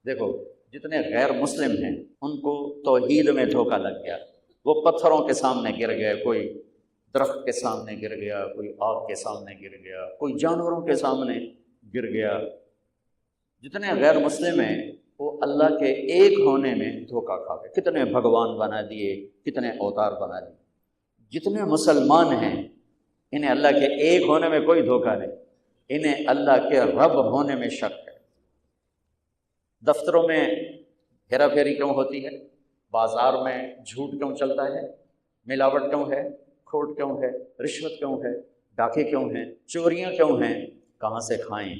دیکھو جتنے غیر مسلم ہیں ان کو توحید میں دھوکہ لگ گیا، وہ پتھروں کے سامنے گر گئے، کوئی درخت کے سامنے گر گیا، کوئی آگ کے سامنے گر گیا، کوئی جانوروں کے سامنے گر گیا۔ جتنے غیر مسلم ہیں وہ اللہ کے ایک ہونے میں دھوکہ کھا گئے، کتنے بھگوان بنا دیے، کتنے اوتار بنا دیے۔ جتنے مسلمان ہیں انہیں اللہ کے ایک ہونے میں کوئی دھوکہ نہیں، انہیں اللہ کے رب ہونے میں شک ہے۔ دفتروں میں ہیرا پھیری کیوں ہوتی ہے؟ بازار میں جھوٹ کیوں چلتا ہے؟ ملاوٹ کیوں ہے؟ کھوٹ کیوں ہے؟ رشوت کیوں ہے؟ ڈاکے کیوں ہیں؟ چوریاں کیوں ہیں؟ کہاں سے کھائیں؟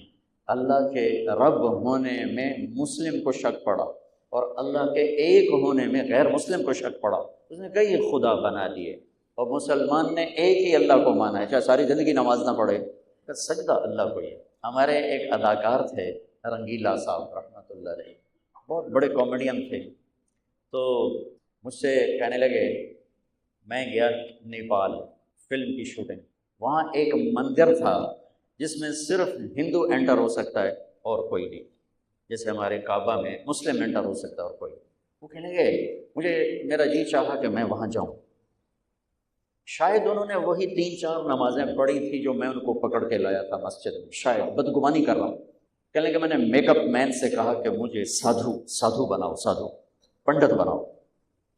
اللہ کے رب ہونے میں مسلم کو شک پڑا، اور اللہ کے ایک ہونے میں غیر مسلم کو شک پڑا۔ اس نے کئی خدا بنا دیے، اور مسلمان نے ایک ہی اللہ کو مانا ہے، چاہے ساری زندگی نماز نہ پڑھے، سجدہ اللہ کو ہی ہے۔ ہمارے ایک اداکار تھے رنگیلا صاحب رحمۃ اللہ علیہ، بہت بڑے کامیڈین تھے، تو مجھ سے کہنے لگے، میں گیا نیپال فلم کی شوٹنگ، وہاں ایک مندر تھا جس میں صرف ہندو انٹر ہو سکتا ہے اور کوئی نہیں، جیسے ہمارے کعبہ میں مسلم انٹر ہو سکتا ہے اور کوئی۔ وہ کہنے لگے مجھے، میرا جی چاہا کہ میں وہاں جاؤں۔ شاید انہوں نے وہی 3-4 نمازیں پڑھی تھی جو میں ان کو پکڑ کے لایا تھا مسجد میں، شاید بدگمانی کر رہا ہوں۔ کہنے کہ میں نے میک اپ مین سے کہا کہ مجھے سادھو بناؤ، سادھو پنڈت بناؤ۔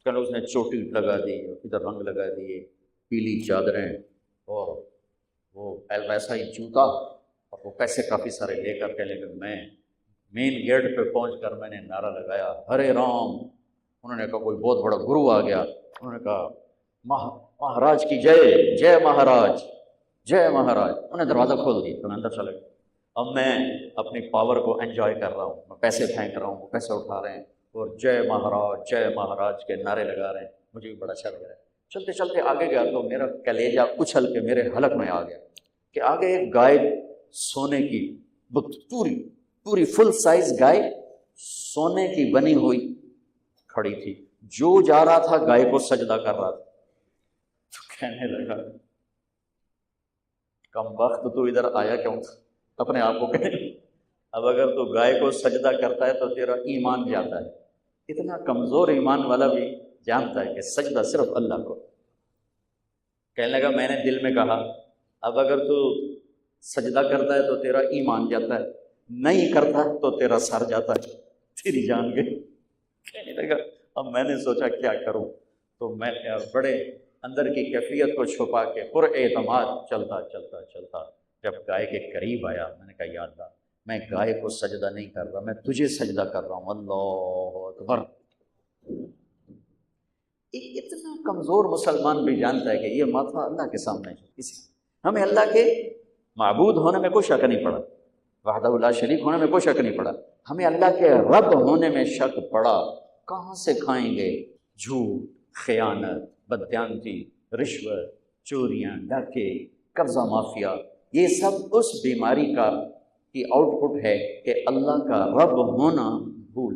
کہنے اس نے چوٹی لگا دی، ادھر رنگ لگا دیے، پیلی چادریں، اور وہ ویسا ہی جوتا، اور وہ پیسے کافی سارے لے کر۔ کہنے کہ میں مین گیٹ پہ پہنچ کر میں نے نعرہ لگایا، ہرے رام۔ انہوں نے کہا کوئی بہت بڑا گرو آ گیا، انہوں نے کہا مہاراج کی جے، جے مہاراج، جے مہاراج۔ انہوں نے دروازہ کھول دیا تو میں اندر چلا گیا۔ اب میں اپنی پاور کو انجوائے کر رہا ہوں، میں پیسے پھینک رہا ہوں، وہ پیسے اٹھا رہے ہیں اور جے مہاراج کے نعرے لگا رہے ہیں۔ مجھے بھی بڑا اچھا لگ رہا ہے۔ چلتے چلتے آگے گیا تو میرا کلیجہ اچھل کے میرے حلق میں آ گیا کہ آگے ایک گائے سونے کی، پوری فل سائز گائے سونے کی بنی ہوئی کھڑی تھی، جو جا رہا تھا گائے کو سجدہ کر رہا تھا۔ تو کہنے لگا کم وقت تو ادھر آیا کیوں تھا؟ اپنے آپ کو کہے اب اگر تو گائے کو سجدہ کرتا ہے تو تیرا ایمان جاتا ہے۔ اتنا کمزور ایمان والا بھی جانتا ہے کہ سجدہ صرف اللہ کو۔ کہنے لگا میں نے دل میں کہا اب اگر تو سجدہ کرتا ہے تو تیرا ایمان جاتا ہے، نہیں کرتا تو تیرا سر جاتا ہے، تیری جان گئی۔ کہنے لگا اب میں نے سوچا کیا کروں، تو میں بڑے اندر کی کیفیت کو چھپا کے پر اعتماد چلتا جب گائے کے قریب آیا، میں نے کہا یا اللہ میں گائے کو سجدہ نہیں کر رہا، میں تجھے سجدہ کر رہا ہوں، اللہ اکبر۔ اتنا کمزور مسلمان بھی جانتا ہے کہ یہ ماتھا اللہ کے سامنے ہے۔ ہمیں اللہ کے معبود ہونے میں کوئی شک نہیں پڑا، وحدہ لا شریک ہونے میں کوئی شک نہیں پڑا، ہمیں اللہ کے رب ہونے میں شک پڑا۔ کہاں سے کھائیں گے؟ جھوٹ، خیانت، بددیانتی، رشوت، چوریاں، ڈاکے، قرضہ مافیا، یہ سب اس بیماری کی آؤٹ پٹ ہے کہ اللہ کا رب ہونا بھول